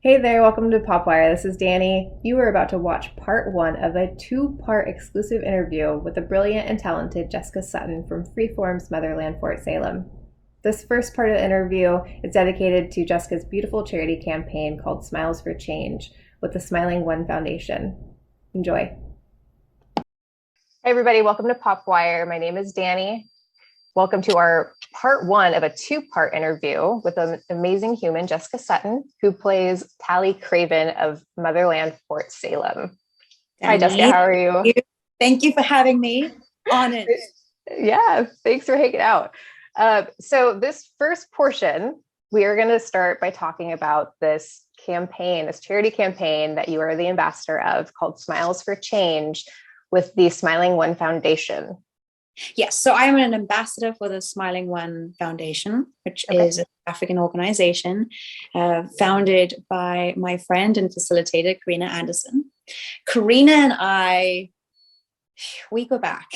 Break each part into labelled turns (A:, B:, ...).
A: Hey there, welcome to PopWire. This is Danny. You are about to watch part one of a two-part exclusive interview with the brilliant and talented Jessica Sutton from Freeform's Motherland, Fort Salem. This first part of the interview is dedicated to Jessica's beautiful charity campaign called Smiles for Change with the SmilingOne Foundation. Enjoy. Hey everybody, welcome to PopWire. My name is Danny. Welcome to our part one of a two-part interview with an amazing human, Jessica Sutton, who plays Tally Craven of Motherland, Fort Salem. Hi, Jessica. How are you?
B: Thank you for having me on it.
A: Yeah, thanks for hanging out. So this first portion, we are going to start by talking about this campaign, this charity campaign that you are the ambassador of called Smiles for Change with the SmilingOne Foundation.
B: Yes, so I'm an ambassador for the SmilingOne Foundation, which is an African organization founded by my friend and facilitator, Karina Anderson. Karina and I, we go back.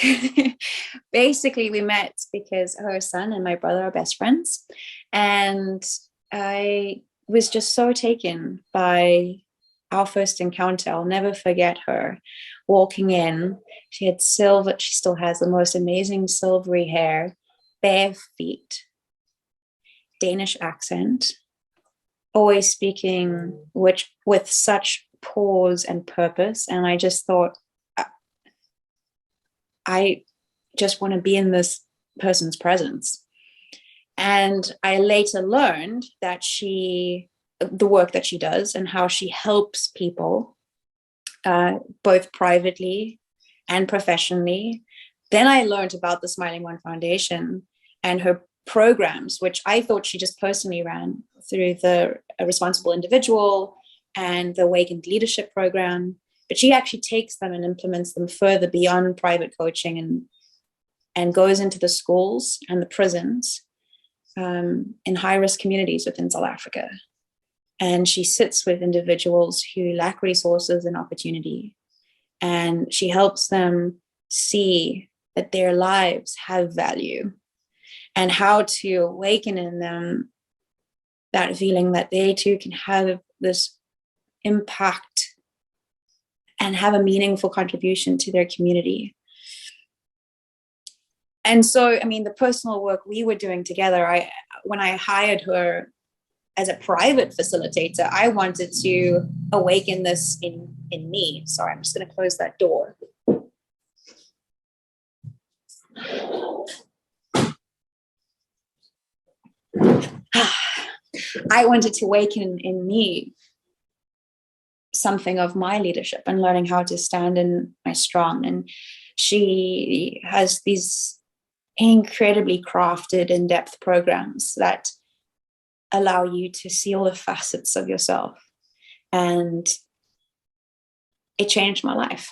B: Basically, we met because her son and my brother are best friends. And I was just so taken by our first encounter. I'll never forget her walking in. She had silver, she still has the most amazing silvery hair, bare feet, Danish accent, always speaking with such pause and purpose. And I just thought, I just want to be in this person's presence. And I later learned that the work that she does and how she helps people, both privately and professionally. Then I learned about the SmilingOne Foundation and her programs, which I thought she just personally ran through the Responsible Individual and the Awakened Leadership Program. But she actually takes them and implements them further beyond private coaching and goes into the schools and the prisons in high-risk communities within South Africa. And she sits with individuals who lack resources and opportunity. And she helps them see that their lives have value and how to awaken in them that feeling that they too can have this impact and have a meaningful contribution to their community. And so, I mean, the personal work we were doing together, when I hired her as a private facilitator, I wanted to awaken this in me. Sorry, I'm just going to close that door. I wanted to awaken in me something of my leadership and learning how to stand in my strong. And she has these incredibly crafted, in-depth programs that allow you to see all the facets of yourself. And it changed my life.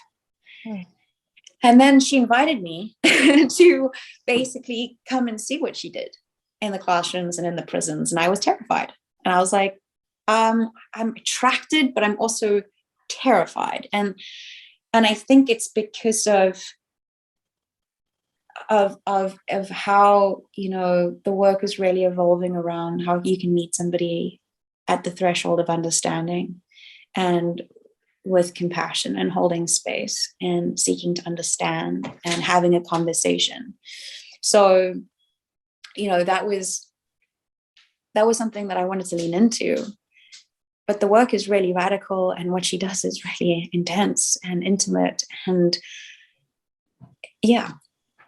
B: And then she invited me to basically come and see what she did in the classrooms and in the prisons. And I was terrified. And I was like, I'm attracted, but I'm also terrified. And I think it's because of how, the work is really evolving around how you can meet somebody at the threshold of understanding and with compassion and holding space and seeking to understand and having a conversation. So, that was something that I wanted to lean into. But the work is really radical, and what she does is really intense and intimate. And yeah,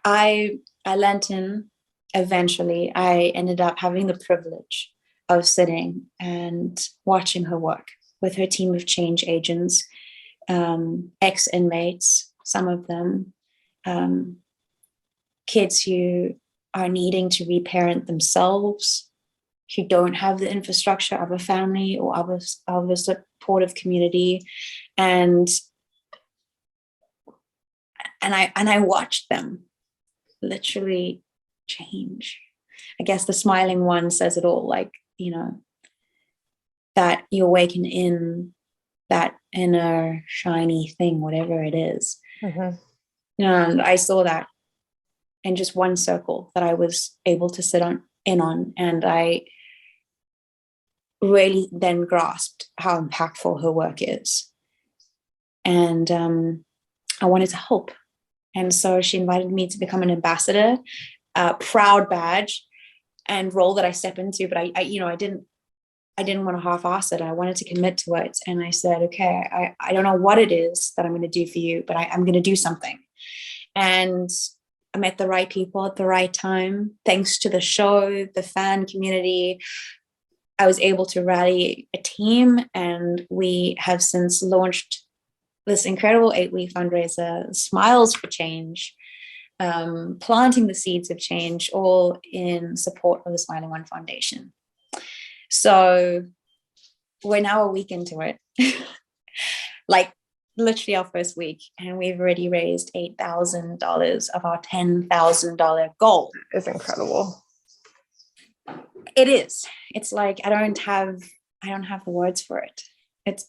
B: I lent in. Eventually, I ended up having the privilege of sitting and watching her work with her team of change agents, ex-inmates, some of them, kids who are needing to reparent themselves, who don't have the infrastructure of a family or of a supportive community. And I watched them literally change. I guess the SmilingOne says it all, like, that you awaken in that inner shiny thing, whatever it is. Mm-hmm. And I saw that in just one circle that I was able to sit in on. And I really then grasped how impactful her work is. And I wanted to help. And so she invited me to become an ambassador, a proud badge and role that I step into. But I didn't want to half-ass it. I wanted to commit to it. And I said, okay, I don't know what it is that I'm going to do for you, but I'm going to do something. And I met the right people at the right time. Thanks to the show, the fan community, I was able to rally a team, and we have since launched this incredible 8-week fundraiser, Smiles for Change, planting the seeds of change, all in support of the SmilingOne Foundation. So we're now a week into it, like literally our first week, and we've already raised $8,000 of our $10,000 goal.
A: It's incredible.
B: It is. It's like I don't have the words for it. It's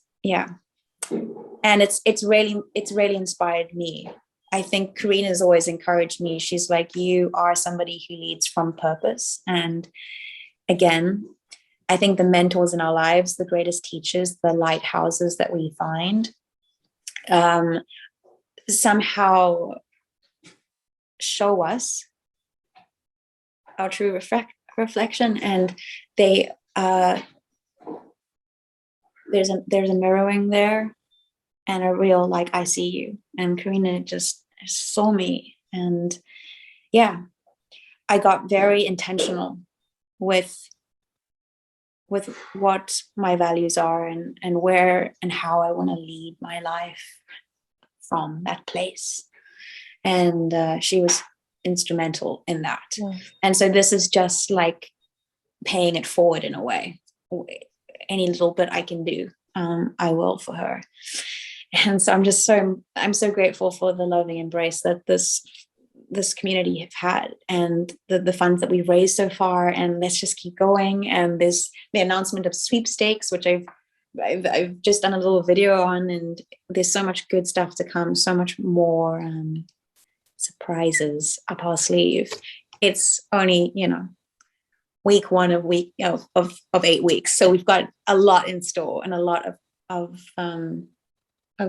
B: and it's really inspired me. I think Karina's always encouraged me. She's like, you are somebody who leads from purpose. And again, I think the mentors in our lives, the greatest teachers, the lighthouses that we find, somehow show us our true reflection, and they there's a mirroring there, and a real like I see you. And Karina just saw me, and I got very intentional with what my values are and where and how I want to lead my life from that place. And she was instrumental in that. Yeah. And so this is just like paying it forward in a way. Any little bit I can do, I will for her. And so I'm so grateful for the loving embrace that this community have had, and the funds that we've raised so far, and let's just keep going. And there's the announcement of sweepstakes, which I've just done a little video on, and there's so much good stuff to come, so much more surprises up our sleeve. It's only week one of 8 weeks, so we've got a lot in store and a lot of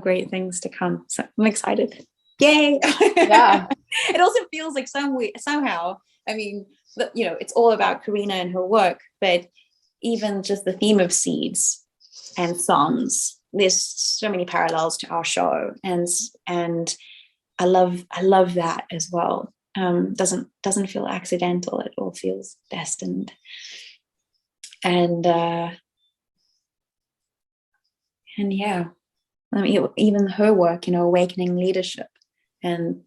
B: great things to come. So I'm excited. Yay.
A: Yeah.
B: It also feels like somehow, I mean, it's all about Karina and her work, but even just the theme of seeds and songs, there's so many parallels to our show, and I love that as well. Doesn't feel accidental. It all feels destined. And yeah, I mean, even her work, awakening leadership, and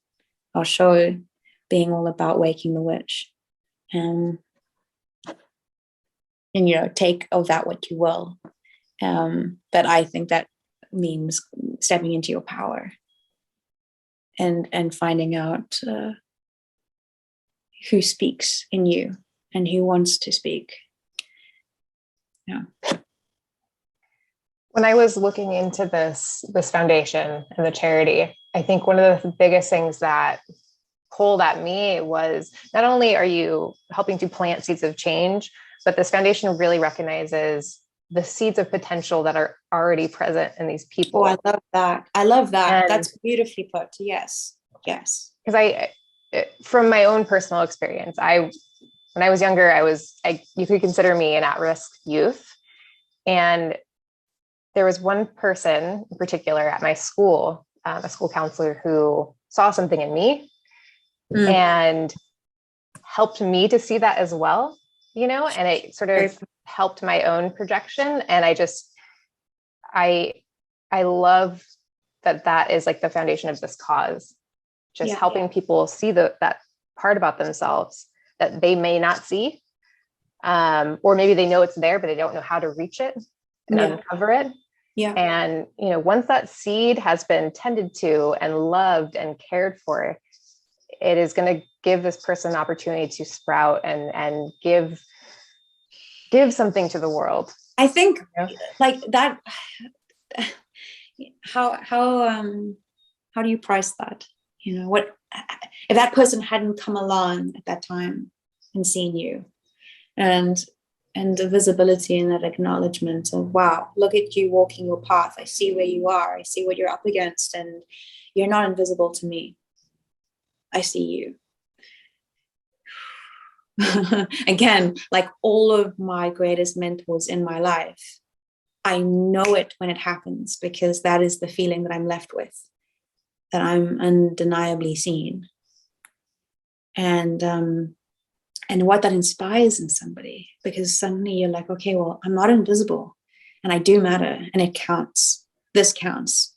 B: our show being all about waking the witch, and take of that what you will. But I think that means stepping into your power and finding out who speaks in you and who wants to speak. Yeah.
A: When I was looking into this foundation and the charity, I think one of the biggest things that pulled at me was, not only are you helping to plant seeds of change, but this foundation really recognizes the seeds of potential that are already present in these people.
B: Oh, I love that. And that's beautifully put. Yes.
A: Because from my own personal experience, when I was younger, you could consider me an at-risk youth. And there was one person in particular at my school, a school counselor, who saw something in me and helped me to see that as well, and it sort of helped my own projection. And I love that is like the foundation of this cause, just helping people see that part about themselves that they may not see, or maybe they know it's there, but they don't know how to reach it and uncover it.
B: Yeah.
A: And, once that seed has been tended to and loved and cared for, it is going to give this person an opportunity to sprout and give something to the world.
B: I think like that. How do you price that? What if that person hadn't come along at that time and seen you and and the visibility and that acknowledgement of, wow, look at you walking your path. I see where you are. I see what you're up against, and you're not invisible to me. I see you. Again, like all of my greatest mentors in my life, I know it when it happens, because that is the feeling that I'm left with, that I'm undeniably seen. And what that inspires in somebody, because suddenly you're like, okay, well, I'm not invisible, and I do matter, and it counts. This counts.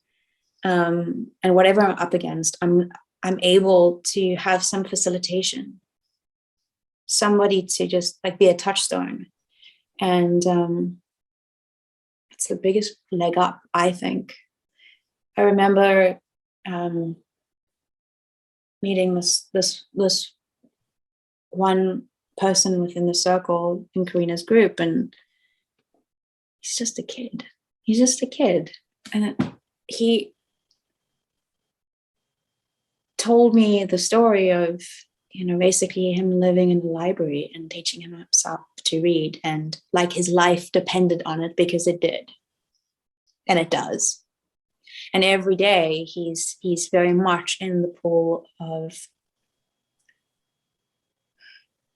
B: And whatever I'm up against, I'm able to have some facilitation, somebody to just like be a touchstone. And it's the biggest leg up, I think. I remember meeting this one person within the circle in Karina's group, and he's just a kid. He's just a kid. And he told me the story of, basically him living in the library and teaching himself to read, and like his life depended on it, because it did. And it does. And every day he's very much in the pool of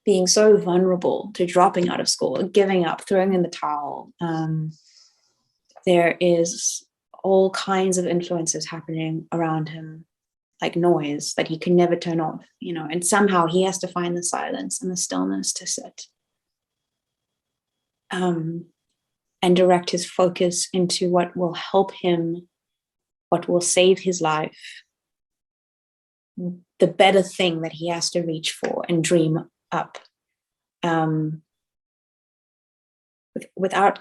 B: being so vulnerable to dropping out of school, giving up, throwing in the towel. There is all kinds of influences happening around him, like noise that he can never turn off, and somehow he has to find the silence and the stillness to sit. And direct his focus into what will help him, what will save his life, the better thing that he has to reach for and dream up, without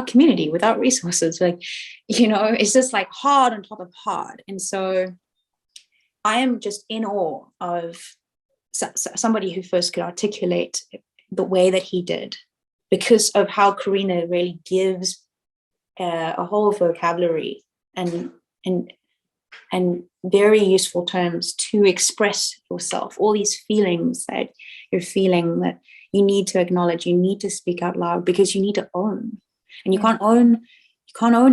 B: community, without resources, it's just like hard on top of hard. And so I am just in awe of somebody who first could articulate the way that he did, because of how Karina really gives a whole vocabulary and very useful terms to express yourself, all these feelings that you're feeling, that you need to acknowledge, you need to speak out loud, because you need to own, and you can't own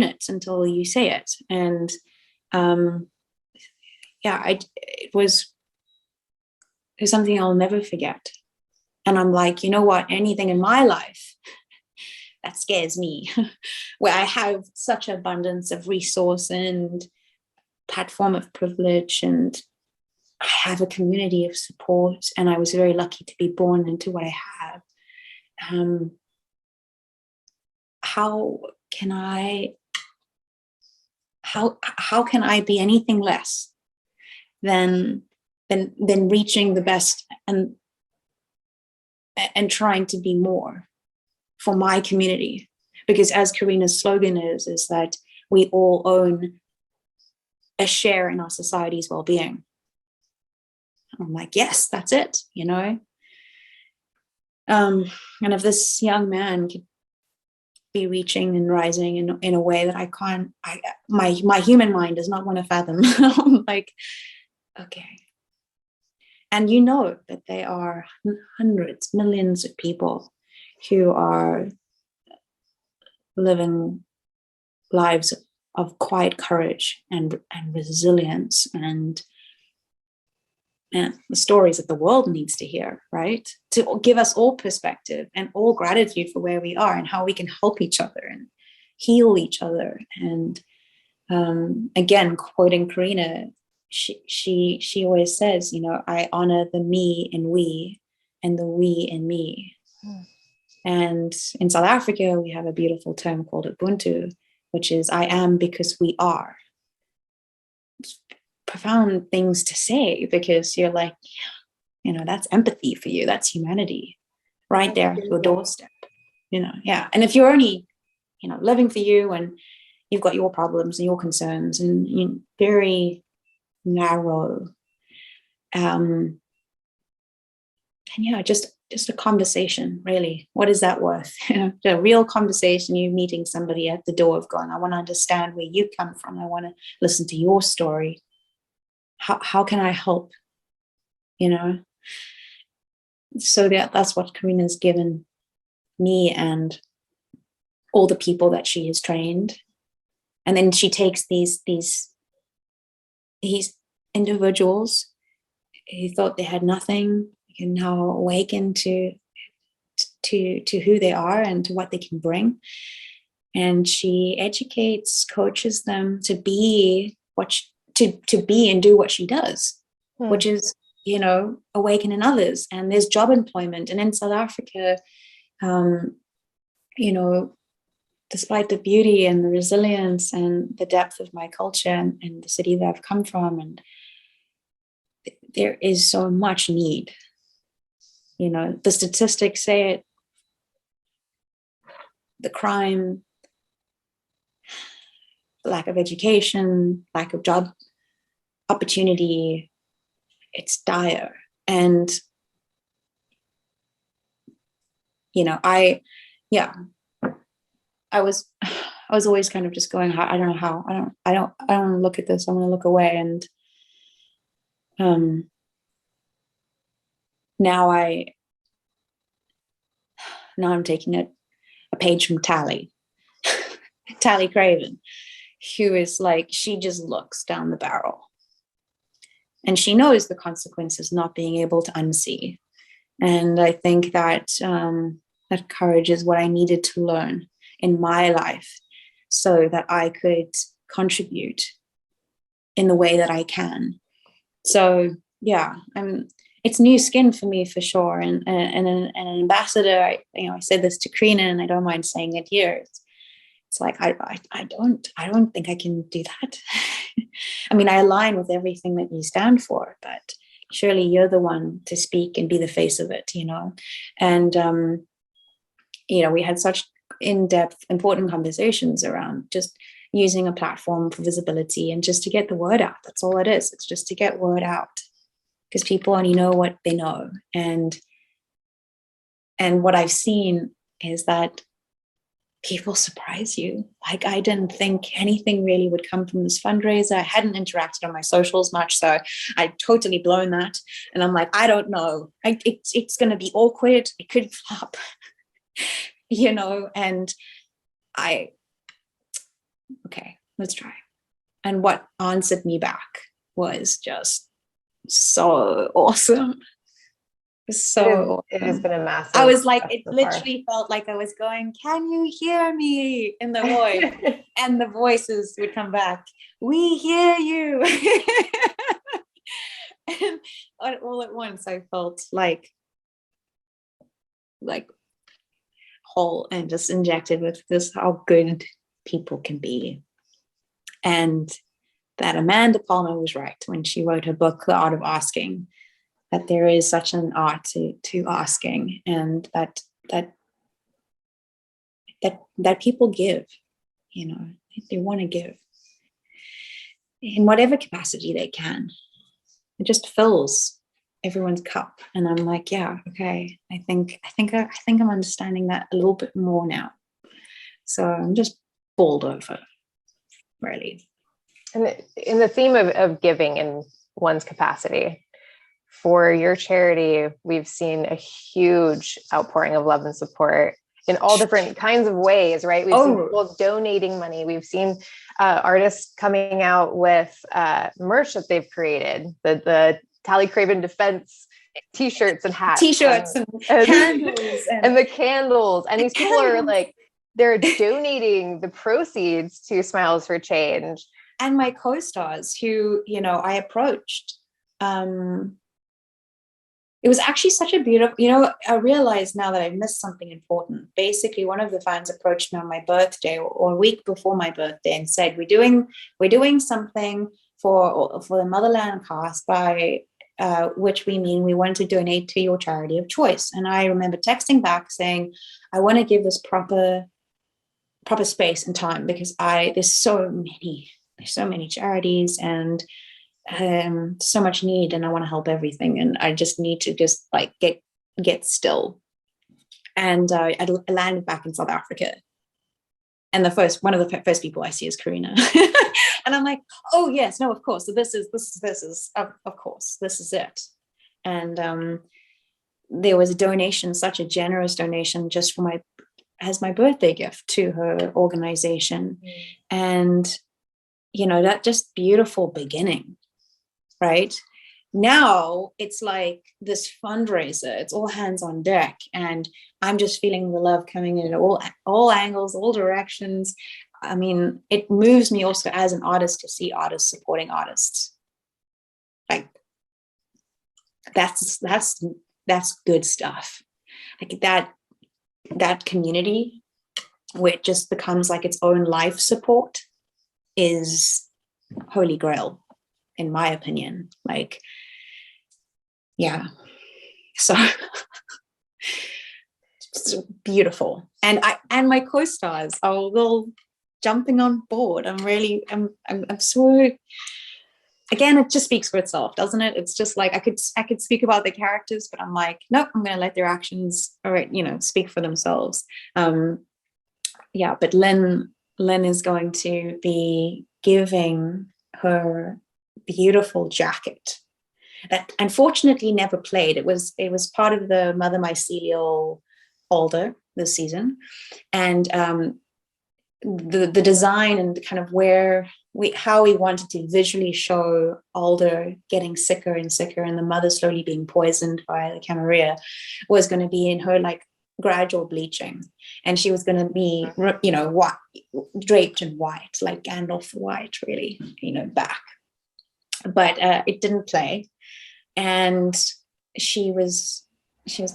B: it until you say it. And it was something I'll never forget. And I'm like, you know what, anything in my life that scares me, where I have such abundance of resource and platform of privilege, and I have a community of support, and I was very lucky to be born into what I have. How can I be anything less than reaching the best and trying to be more for my community? Because as Karina's slogan is that we all own a share in our society's well-being. I'm like, yes, that's it, and if this young man could be reaching and rising in a way that my human mind does not want to fathom. I'm like, okay. And that there are hundreds, millions of people who are living lives of quiet courage and resilience, and the stories that the world needs to hear, right? To give us all perspective and all gratitude for where we are and how we can help each other and heal each other. And again, quoting Karina, she always says, I honor the me in we and the we in me. And in South Africa, we have a beautiful term called Ubuntu, which is I am because we are. It's profound things to say, because you're like, that's empathy for you. That's humanity right there at your doorstep, yeah. And if you're only, living for you, and you've got your problems and your concerns, and you're very narrow, and just a conversation, really, what is that worth? A real conversation, you meeting somebody at the door of going, I want to understand where you come from, I want to listen to your story, how can I help, so that's what Karina's given me and all the people that she has trained. And then she takes these individuals who thought they had nothing, can now awaken to who they are and to what they can bring. And she educates, coaches them to be to be and do what she does, which is, awaken in others. And there's job employment. And in South Africa, despite the beauty and the resilience and the depth of my culture and the city that I've come from, and there is so much need. The statistics say it, the crime, lack of education, lack of job opportunity, it's dire. And, I was always kind of just going, I don't know how, I don't want to look at this. I want to look away. And now I'm taking a page from Tally Craven, who is like, she just looks down the barrel and she knows the consequences, not being able to unsee. And I think that that courage is what I needed to learn in my life so that I could contribute in the way that I can. So yeah, it's new skin for me for sure. And an ambassador, I said this to Karina and I don't mind saying it here. It's like, I don't think I can do that. I mean, I align with everything that you stand for, but surely you're the one to speak and be the face of it, And, we had such in-depth, important conversations around just using a platform for visibility and just to get the word out. That's all it is. It's just to get word out because people only know what they know. And what I've seen is that people surprise you. Like, I didn't think anything really would come from this fundraiser. I hadn't interacted on my socials much, so I totally blown that. And I'm like, I don't know. It's going to be awkward. It could flop, and okay, let's try. And what answered me back was just so awesome. So
A: it has been a massive.
B: I was like, it literally felt like I was going, "Can you hear me?" in the voice, and the voices would come back, "We hear you." And all at once, I felt like whole and just injected with this how good people can be, and that Amanda Palmer was right when she wrote her book, The Art of Asking. That there is such an art to asking, and that people give, they want to give in whatever capacity they can. It just fills everyone's cup, and I'm like, yeah, okay. I think I'm understanding that a little bit more now. So I'm just bowled over, really.
A: And in the theme of giving in one's capacity. For your charity, we've seen a huge outpouring of love and support in all different kinds of ways, right? We've seen people donating money. We've seen artists coming out with merch that they've created, the Tally Craven Defense T-shirts and hats.
B: T-shirts and candles.
A: And the candles. And these people are like, they're donating the proceeds to Smiles for Change.
B: And my co-stars who, I approached, it was actually such a beautiful, I realized now that I missed something important. Basically, one of the fans approached me on my birthday or a week before my birthday and said, we're doing something for the Motherland cast, by which we mean we want to donate to your charity of choice. And I remember texting back saying, I want to give this proper space and time, because there's so many charities and so much need, and I want to help everything, and I just need to just like get still. And I landed back in South Africa, and one of the first people I see is Karina. And I'm like, oh yes, no, of course. So this is of course, this is it. And there was a donation, such a generous donation, just for as my birthday gift to her organization. And, that just beautiful beginning, right? Now it's like this fundraiser, it's all hands on deck, and I'm just feeling the love coming in at all angles, all directions. I mean, it moves me also as an artist to see artists supporting artists. Like that's good stuff. Like that community, where it just becomes like its own life support, is holy grail, in my opinion. Like, yeah. So it's beautiful. And my co-stars are all jumping on board. I'm so, again, it just speaks for itself, doesn't it? It's just like I could speak about the characters, but I'm like, nope, I'm going to let their actions, speak for themselves. But Lynn is going to be giving her beautiful jacket that unfortunately never played. It was part of the Mother Mycelial Alder this season, and the design and kind of how we wanted to visually show Alder getting sicker and sicker, and the mother slowly being poisoned by the Camarilla, was going to be in her like gradual bleaching, and she was going to be white, draped in white, like Gandalf white, really, back. But it didn't play, and she was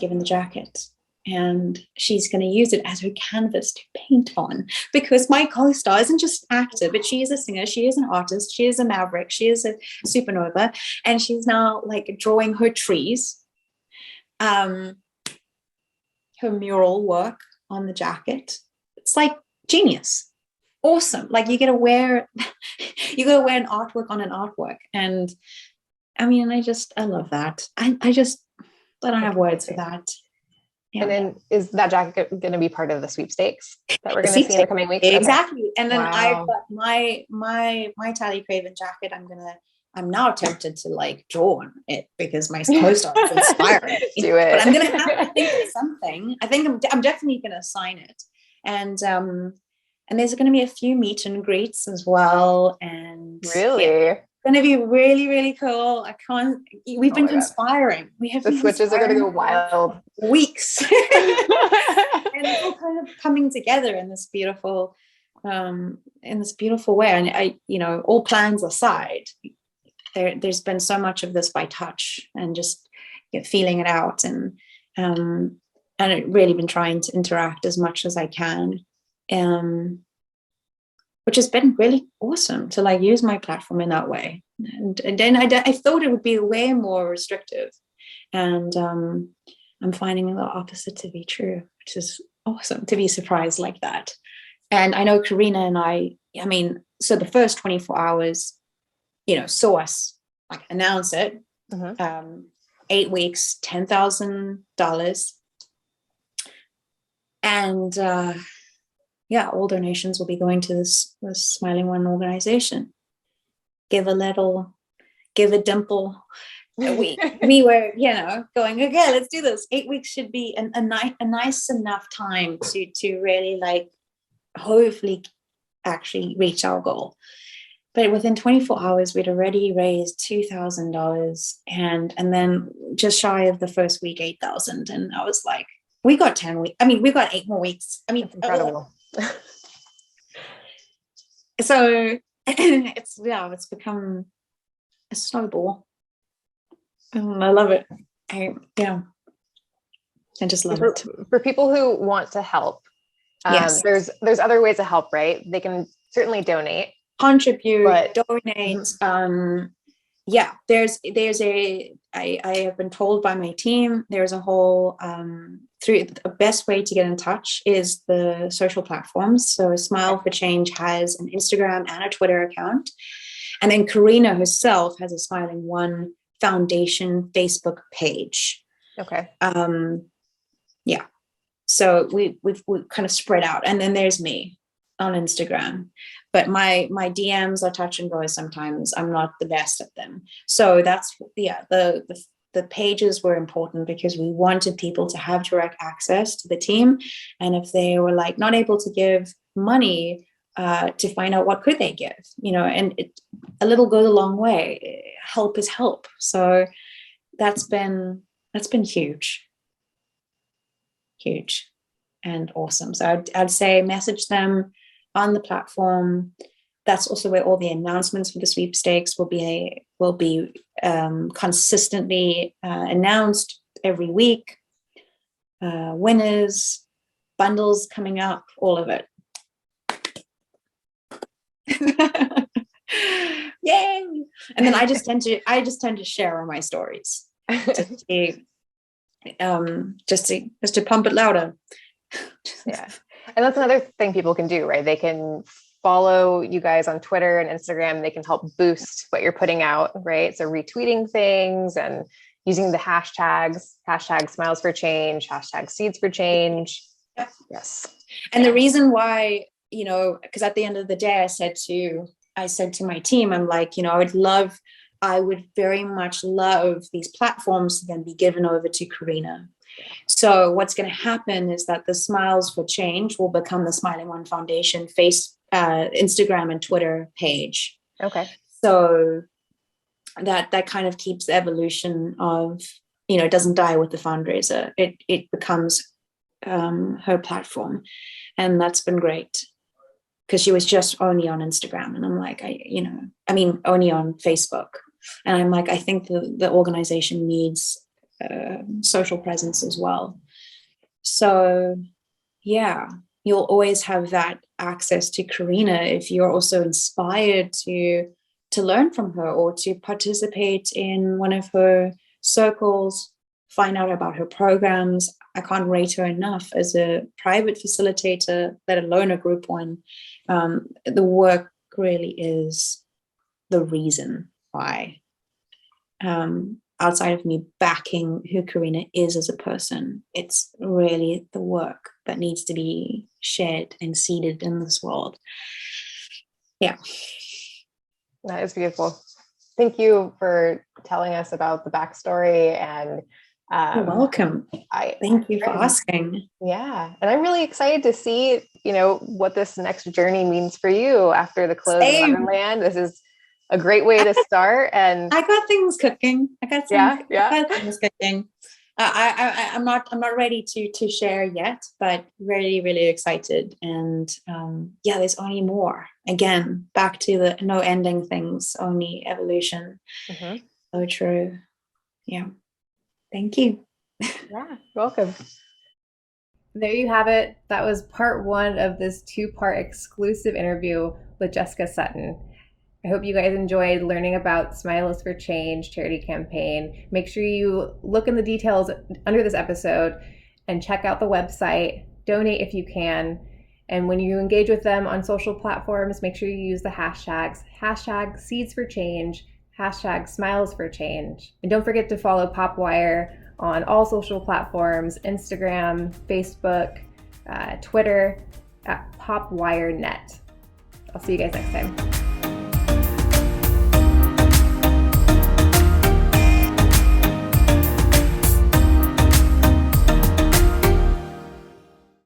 B: given the jacket, and she's going to use it as her canvas to paint on, because my co-star isn't just an actor, but she is a singer, she is an artist, she is a maverick, she is a supernova, and she's now like drawing her trees, her mural work on the jacket. It's like genius, awesome. Like you get to wear an artwork on an artwork, and I mean, I love that. I don't have words for that. Yeah.
A: And then is that jacket going to be part of the sweepstakes that we're going to see in the coming weeks?
B: Exactly.
A: Okay.
B: And then I've got my Tally Craven jacket. I'm now tempted to like draw on it because my co-star is inspiring.
A: Do it.
B: But I'm going to have to think of something. I think I'm definitely going to sign it. And there's going to be a few meet and greets as well. And
A: really?
B: Yeah, going to be really, really cool. We've been conspiring. We have
A: the switches are going to go wild.
B: Weeks. And it's all kind of coming together in this beautiful way. And all plans aside, there's been so much of this by touch and just feeling it out, and I've really been trying to interact as much as I can, which has been really awesome to like use my platform in that way. And then I thought it would be way more restrictive, and I'm finding the opposite to be true, which is awesome to be surprised like that. And I know Karina and I mean, so the first 24 hours, saw us like announce it. 8 weeks, $10,000, and all donations will be going to this SmilingOne organization. Give a dimple. We were, going, okay, let's do this. 8 weeks should be a nice enough time to really like hopefully actually reach our goal. But within 24 hours, we'd already raised $2,000, and then just shy of the first week, 8,000. And I was like, we got 10 weeks. I mean, we got 8 more weeks. I mean,
A: that's incredible.
B: So it's become a snowball, and I love it. I just love it.
A: For people who want to help,
B: yes,
A: there's other ways to help, right? They can certainly donate,
B: contribute, donate. I have been told by my team, there's a whole the best way to get in touch is the social platforms. So Smile for Change has an Instagram and a Twitter account, and then Karina herself has a SmilingOne Foundation Facebook page.
A: Okay.
B: So we've kind of spread out, and then there's me on Instagram. But my DMs are touch and go sometimes. I'm not the best at them. So that's the the pages were important because we wanted people to have direct access to the team. And if they were like not able to give money, to find out what could they give, and a little goes a long way. Help is help. So that's been huge and awesome. So I'd say message them on the platform. That's also where all the announcements for the sweepstakes will be consistently announced every week. Winners, bundles coming up, all of it. Yay! And then I just tend to share on my stories just to pump it louder.
C: Yeah, and that's another thing people can do, right? They can follow you guys on Twitter and Instagram. They can help boost what you're putting out, right? So retweeting things and using the hashtags, #Smiles for Change, #Seeds for Change.
B: Yep.
C: Yes.
B: And the reason why, because at the end of the day, I said to my team, I'm like, I would very much love these platforms to then be given over to Karina. So what's going to happen is that the Smiles for Change will become the SmilingOne Foundation Instagram and Twitter page.
C: Okay.
B: So that kind of keeps the evolution of, it doesn't die with the fundraiser. It becomes her platform. And that's been great, because she was just only on Instagram. And I'm like, only on Facebook. And I'm like, I think the organization needs social presence as well. So yeah, you'll always have that access to Karina if you're also inspired to learn from her or to participate in one of her circles, find out about her programs. I can't rate her enough as a private facilitator, let alone a group one. The work really is the reason why. Outside of me backing who Karina is as a person, it's really the work that needs to be shared and seeded in this world. Yeah.
C: That is beautiful. Thank you for telling us about the backstory, and
B: you're welcome. Thank you for asking.
C: Yeah. And I'm really excited to see, what this next journey means for you after the close of Motherland. This is a great way to start. And
B: I got things cooking. I got things cooking. I'm not ready to share yet, but really, really excited. And there's only more. Again, back to the no ending things, only evolution.
C: Mm-hmm.
B: So true. Yeah. Thank you.
C: Yeah, welcome.
A: There you have it. That was part 1 of this 2-part exclusive interview with Jessica Sutton. I hope you guys enjoyed learning about Smiles for Change charity campaign. Make sure you look in the details under this episode and check out the website. Donate if you can. And when you engage with them on social platforms, make sure you use the hashtags, #Seeds for Change, #Smiles for Change. And don't forget to follow PopWire on all social platforms, Instagram, Facebook, Twitter, at PopWireNet. I'll see you guys next time.